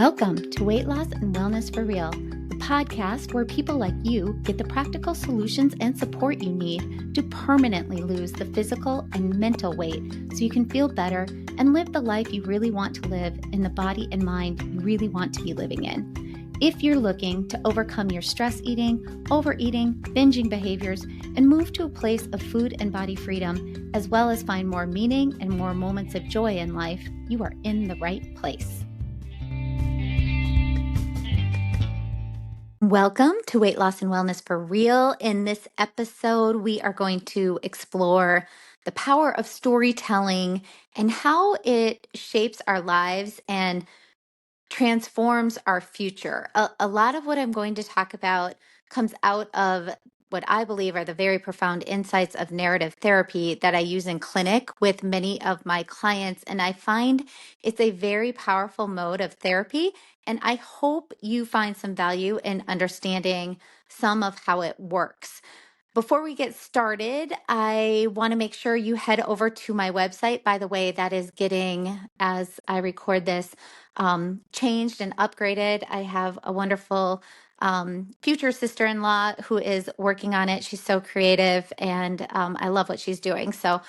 Welcome to Weight Loss and Wellness for Real, the podcast where people like you get the practical solutions and support you need to permanently lose the physical and mental weight so you can feel better and live the life you really want to live in the body and mind you really want to be living in. If you're looking to overcome your stress eating, overeating, binging behaviors, and move to a place of food and body freedom, as well as find more meaning and more moments of joy in life, you are in the right place. Welcome to Weight Loss and Wellness for Real. In this episode, we are going to explore the power of storytelling and how it shapes our lives and transforms our future. A lot of what I'm going to talk about comes out of what I believe are the very profound insights of narrative therapy that I use in clinic with many of my clients. And I find it's a very powerful mode of therapy. And I hope you find some value in understanding some of how it works. Before we get started, I want to make sure you head over to my website. By the way, that is getting, as I record this, changed and upgraded. I have a wonderful future sister-in-law who is working on it. She's so creative and I love what she's doing. So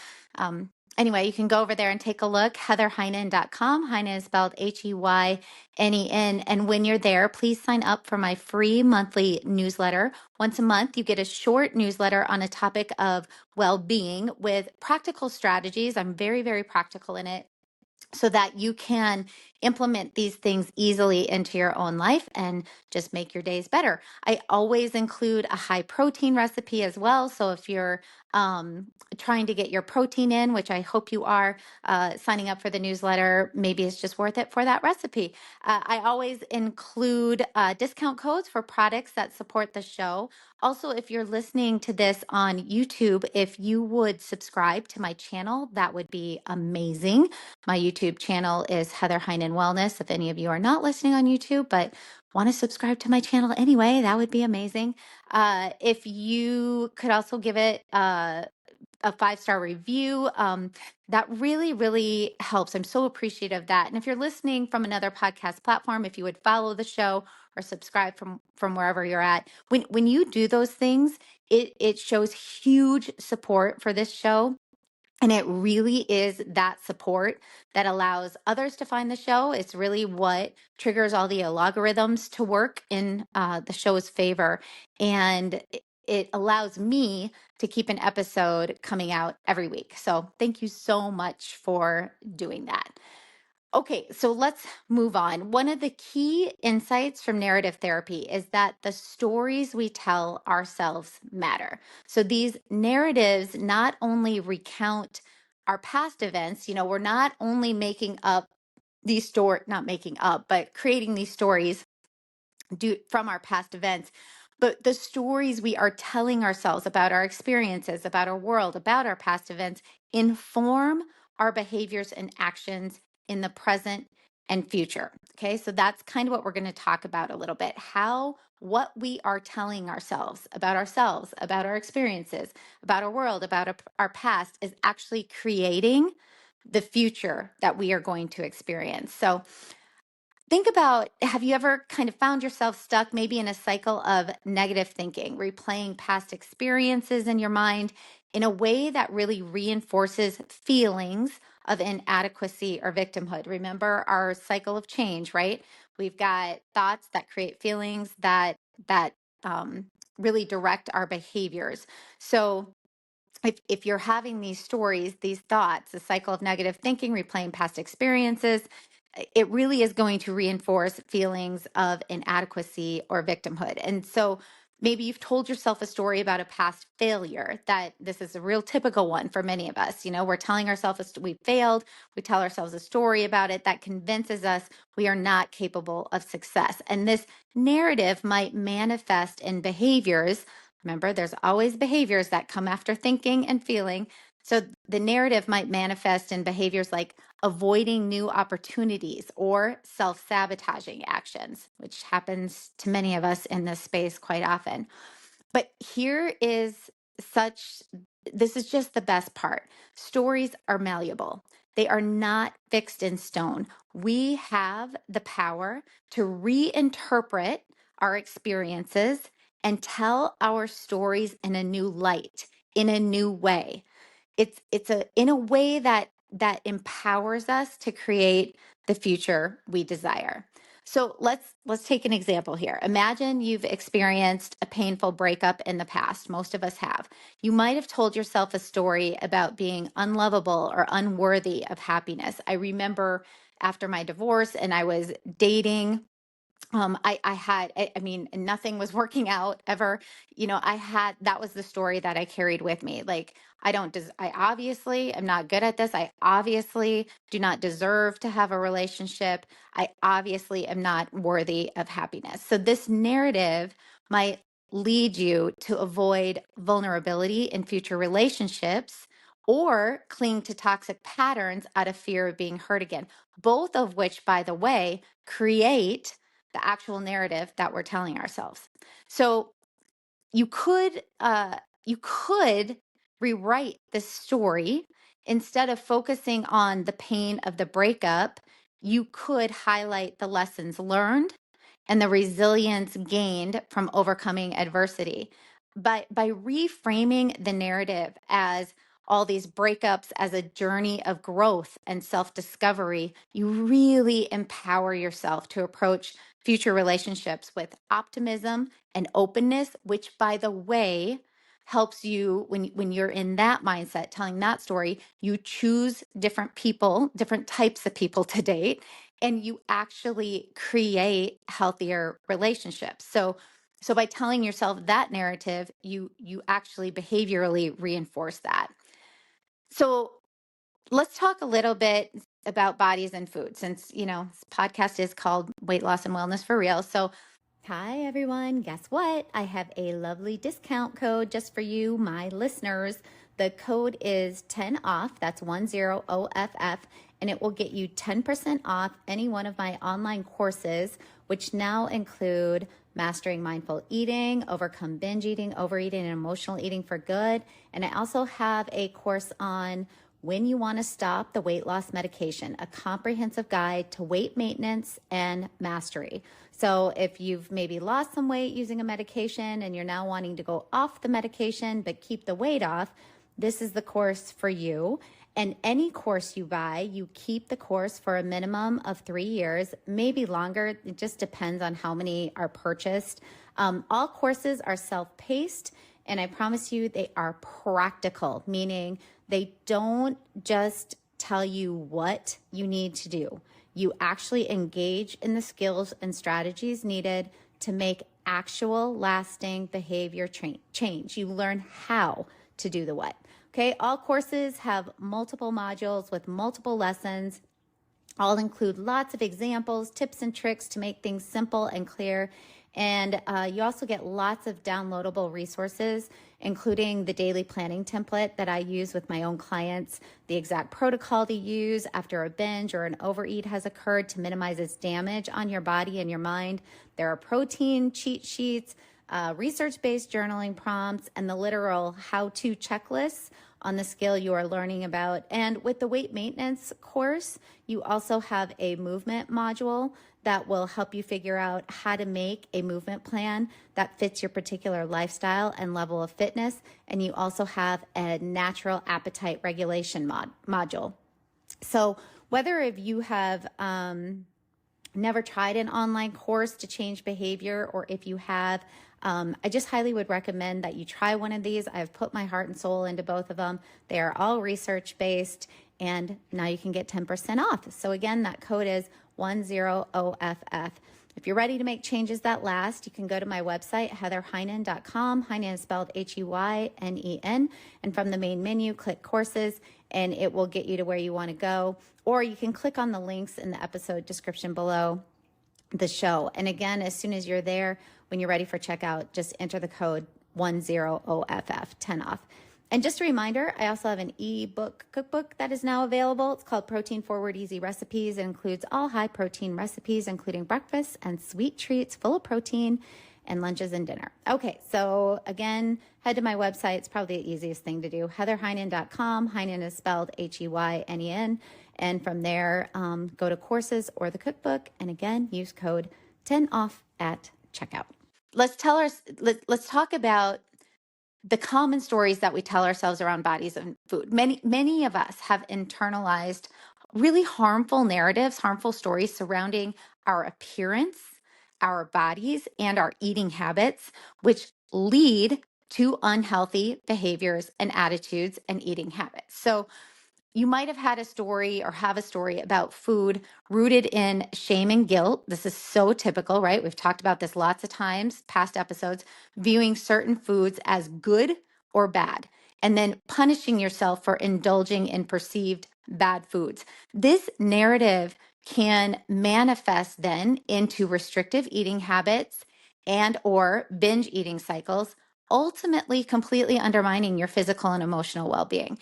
anyway, you can go over there and take a look, heatherheynen.com. Heynen is spelled Heynen. And when you're there, please sign up for my free monthly newsletter. Once a month, you get a short newsletter on a topic of well-being with practical strategies. I'm very, very practical in it, so that you can implement these things easily into your own life and just make your days better. I always include a high protein recipe as well. So if you're trying to get your protein in, which I hope you are, signing up for the newsletter, maybe it's just worth it for that recipe. I always include discount codes for products that support the show. Also, if you're listening to this on YouTube, if you would subscribe to my channel, that would be amazing. My YouTube channel is Heather Heynen Wellness. If any of you are not listening on YouTube, but want to subscribe to my channel anyway, that would be amazing. If you could also give it a 5-star review, that really, really helps. I'm so appreciative of that. And if you're listening from another podcast platform, if you would follow the show or subscribe from wherever you're at, when you do those things, it shows huge support for this show. And it really is that support that allows others to find the show. It's really what triggers all the algorithms to work in the show's favor. And it allows me to keep an episode coming out every week. So thank you so much for doing that. Okay, so let's move on. One of the key insights from narrative therapy is that the stories we tell ourselves matter. So these narratives not only recount our past events, we're not only making up these not making up, but creating these stories from our past events, but the stories we are telling ourselves about our experiences, about our world, about our past events inform our behaviors and actions in the present and future. Okay, so that's kind of what we're going to talk about a little bit. What we are telling ourselves, about our experiences, about our world, about our past is actually creating the future that we are going to experience. So think about, have you ever kind of found yourself stuck maybe in a cycle of negative thinking, replaying past experiences in your mind in a way that really reinforces feelings of inadequacy or victimhood? Remember our cycle of change, right? We've got thoughts that create feelings that really direct our behaviors. So if you're having these stories, these thoughts, the cycle of negative thinking, replaying past experiences, it really is going to reinforce feelings of inadequacy or victimhood. And so maybe you've told yourself a story about a past failure. That this is a real typical one for many of us. We're telling ourselves we failed. We tell ourselves a story about it that convinces us we are not capable of success. And this narrative might manifest in behaviors. Remember, there's always behaviors that come after thinking and feeling. So the narrative might manifest in behaviors like avoiding new opportunities or self-sabotaging actions, which happens to many of us in this space quite often. But this is just the best part. Stories are malleable. They are not fixed in stone. We have the power to reinterpret our experiences and tell our stories in a new light, in a new way. It's a in a way that empowers us to create the future we desire. So let's take an example here. Imagine you've experienced a painful breakup in the past. Most of us have. You might have told yourself a story about being unlovable or unworthy of happiness. I remember after my divorce and I was dating, I mean, nothing was working out ever. That was the story that I carried with me. Like, I obviously am not good at this. I obviously do not deserve to have a relationship. I obviously am not worthy of happiness. So this narrative might lead you to avoid vulnerability in future relationships or cling to toxic patterns out of fear of being hurt again. Both of which, by the way, create the actual narrative that we're telling ourselves. So you could uh, you could rewrite the story. Instead of focusing on the pain of the breakup, you could highlight the lessons learned and the resilience gained from overcoming adversity. By reframing the narrative as all these breakups as a journey of growth and self-discovery, you really empower yourself to approach future relationships with optimism and openness, which, by the way, helps you when you're in that mindset telling that story. You choose different people, different types of people to date, and you actually create healthier relationships. So by telling yourself that narrative, you actually behaviorally reinforce that. So let's talk a little bit about bodies and food, since this podcast is called Weight Loss and Wellness for Real. So hi, everyone. Guess what? I have a lovely discount code just for you, my listeners. The code is 10 off. That's 10OFF. And it will get you 10% off any one of my online courses, which now include Mastering Mindful Eating, Overcome Binge Eating, Overeating, and Emotional Eating for Good. And I also have a course on When You Want to Stop the Weight Loss Medication, a comprehensive guide to weight maintenance and mastery. So if you've maybe lost some weight using a medication and you're now wanting to go off the medication but keep the weight off, this is the course for you. And any course you buy, you keep the course for a minimum of 3 years, maybe longer. It just depends on how many are purchased. All courses are self-paced, and I promise you they are practical, meaning they don't just tell you what you need to do. You actually engage in the skills and strategies needed to make actual lasting behavior change. You learn how to do the what. Okay, all courses have multiple modules with multiple lessons. All include lots of examples, tips, and tricks to make things simple and clear. And you also get lots of downloadable resources, including the daily planning template that I use with my own clients, the exact protocol to use after a binge or an overeat has occurred to minimize its damage on your body and your mind. There are protein cheat sheets, research-based journaling prompts, and the literal how-to checklists on the skill you are learning about. And with the weight maintenance course, you also have a movement module that will help you figure out how to make a movement plan that fits your particular lifestyle and level of fitness. And you also have a natural appetite regulation module. So whether if you have never tried an online course to change behavior, or if you have, I just highly would recommend that you try one of these. I've put my heart and soul into both of them. They are all research-based, and now you can get 10% off. So again, that code is 10OFF. If you're ready to make changes that last, you can go to my website, heatherheynen.com. Heynen is spelled Heynen. And from the main menu, click courses, and it will get you to where you want to go. Or you can click on the links in the episode description below the show. And again, as soon as you're there, when you're ready for checkout, just enter the code 10OFF, 10 off. And just a reminder, I also have an ebook cookbook that is now available. It's called Protein Forward Easy Recipes. It includes all high protein recipes, including breakfast and sweet treats full of protein. and lunches and dinner. Okay, so again, head to my website. It's probably the easiest thing to do. HeatherHeynen.com. Heinen is spelled Heynen. And from there, go to courses or the cookbook. And again, use code 10OFF at checkout. Let's talk about the common stories that we tell ourselves around bodies and food. Many of us have internalized really harmful narratives, harmful stories surrounding our appearance, our bodies, and our eating habits, which lead to unhealthy behaviors and attitudes and eating habits. So you might have had a story or have a story about food rooted in shame and guilt. This is so typical, right? We've talked about this lots of times, past episodes, viewing certain foods as good or bad, and then punishing yourself for indulging in perceived bad foods. This narrative can manifest then into restrictive eating habits and or binge eating cycles, ultimately completely undermining your physical and emotional well-being.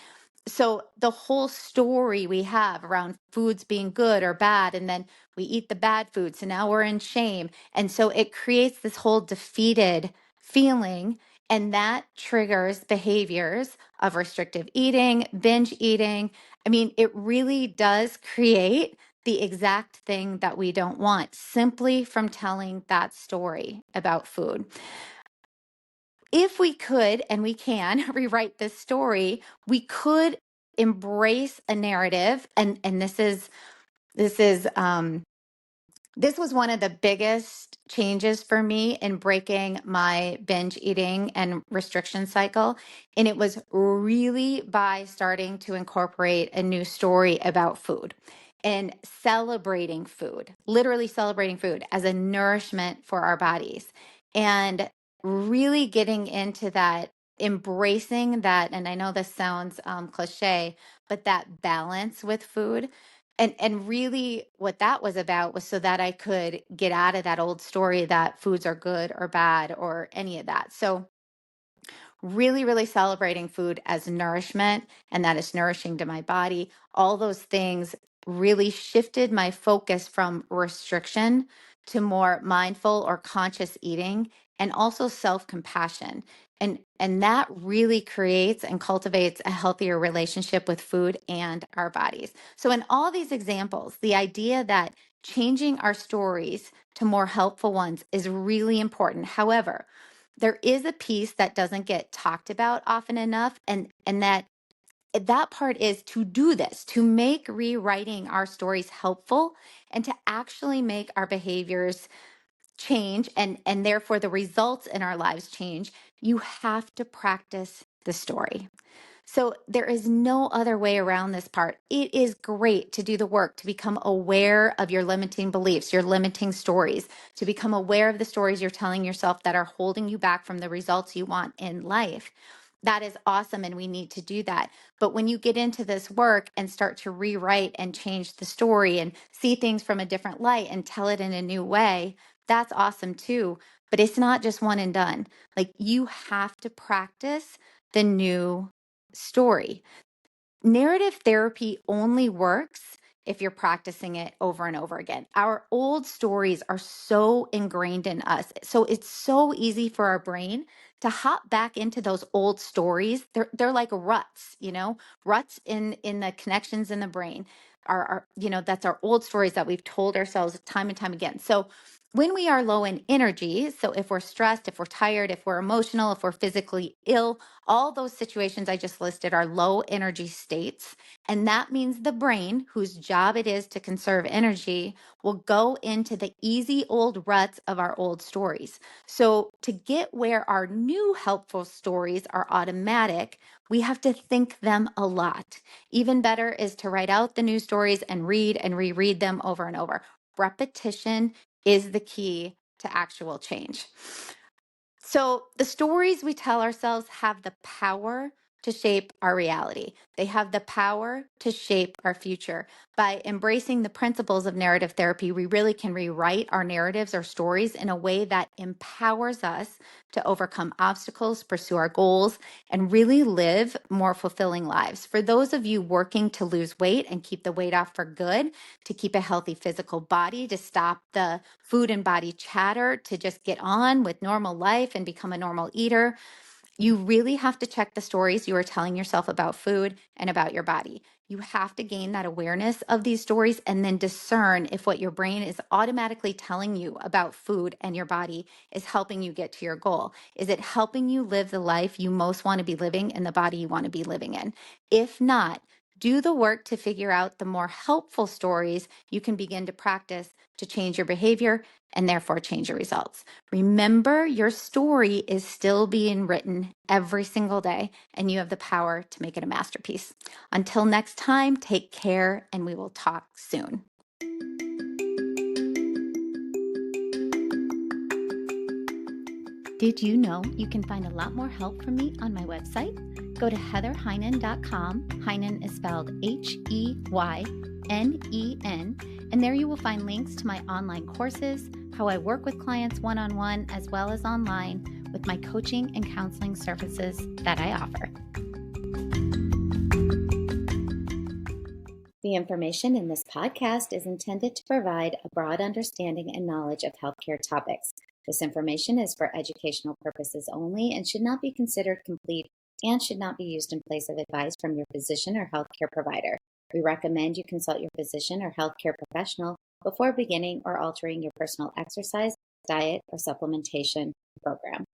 So the whole story we have around foods being good or bad, and then we eat the bad foods, so now we're in shame. And so it creates this whole defeated feeling, and that triggers behaviors of restrictive eating, binge eating. I mean, it really does create the exact thing that we don't want simply from telling that story about food. If we could, and we can rewrite this story, we could embrace a narrative. And this was one of the biggest changes for me in breaking my binge eating and restriction cycle. And it was really by starting to incorporate a new story about food and celebrating food, literally celebrating food as a nourishment for our bodies. And really getting into that, embracing that. And I know this sounds cliche, but that balance with food. And really what that was about was so that I could get out of that old story that foods are good or bad or any of that. So really, really celebrating food as nourishment and that is nourishing to my body. All those things really shifted my focus from restriction to more mindful or conscious eating and also self-compassion. And that really creates and cultivates a healthier relationship with food and our bodies. So in all these examples, the idea that changing our stories to more helpful ones is really important. However, there is a piece that doesn't get talked about often enough, and that part is to do this, to make rewriting our stories helpful and to actually make our behaviors change and therefore the results in our lives change. You have to practice the story. So there is no other way around this part. It is great to do the work, to become aware of your limiting beliefs, your limiting stories, to become aware of the stories you're telling yourself that are holding you back from the results you want in life. That is awesome, and we need to do that. But when you get into this work and start to rewrite and change the story and see things from a different light and tell it in a new way, that's awesome too. But it's not just one and done. Like you have to practice the new story. Narrative therapy only works if you're practicing it over and over again. Our old stories are so ingrained in us. So it's so easy for our brain to hop back into those old stories. They're like ruts, ruts in the connections in the brain. That's our old stories that we've told ourselves time and time again. So when we are low in energy, so if we're stressed, if we're tired, if we're emotional, if we're physically ill, all those situations I just listed are low energy states. And that means the brain, whose job it is to conserve energy, will go into the easy old ruts of our old stories. So to get where our new helpful stories are automatic, we have to think them a lot. Even better is to write out the new stories and read and reread them over and over. Repetition is the key to actual change. So the stories we tell ourselves have the power to shape our reality. They have the power to shape our future. By embracing the principles of narrative therapy, we really can rewrite our narratives or stories in a way that empowers us to overcome obstacles, pursue our goals, and really live more fulfilling lives. For those of you working to lose weight and keep the weight off for good, to keep a healthy physical body, to stop the food and body chatter, to just get on with normal life and become a normal eater, you really have to check the stories you are telling yourself about food and about your body. You have to gain that awareness of these stories and then discern if what your brain is automatically telling you about food and your body is helping you get to your goal. Is it helping you live the life you most want to be living in the body you want to be living in? If not, do the work to figure out the more helpful stories you can begin to practice to change your behavior and therefore change your results. Remember, your story is still being written every single day, and you have the power to make it a masterpiece. Until next time, take care, and we will talk soon. Did you know you can find a lot more help from me on my website? Go to heatherheynen.com. Heynen is spelled Heynen, and there you will find links to my online courses, how I work with clients one-on-one as well as online with my coaching and counseling services that I offer. The information in this podcast is intended to provide a broad understanding and knowledge of healthcare topics. This information is for educational purposes only and should not be considered complete and should not be used in place of advice from your physician or healthcare provider. We recommend you consult your physician or healthcare professional before beginning or altering your personal exercise, diet, or supplementation program.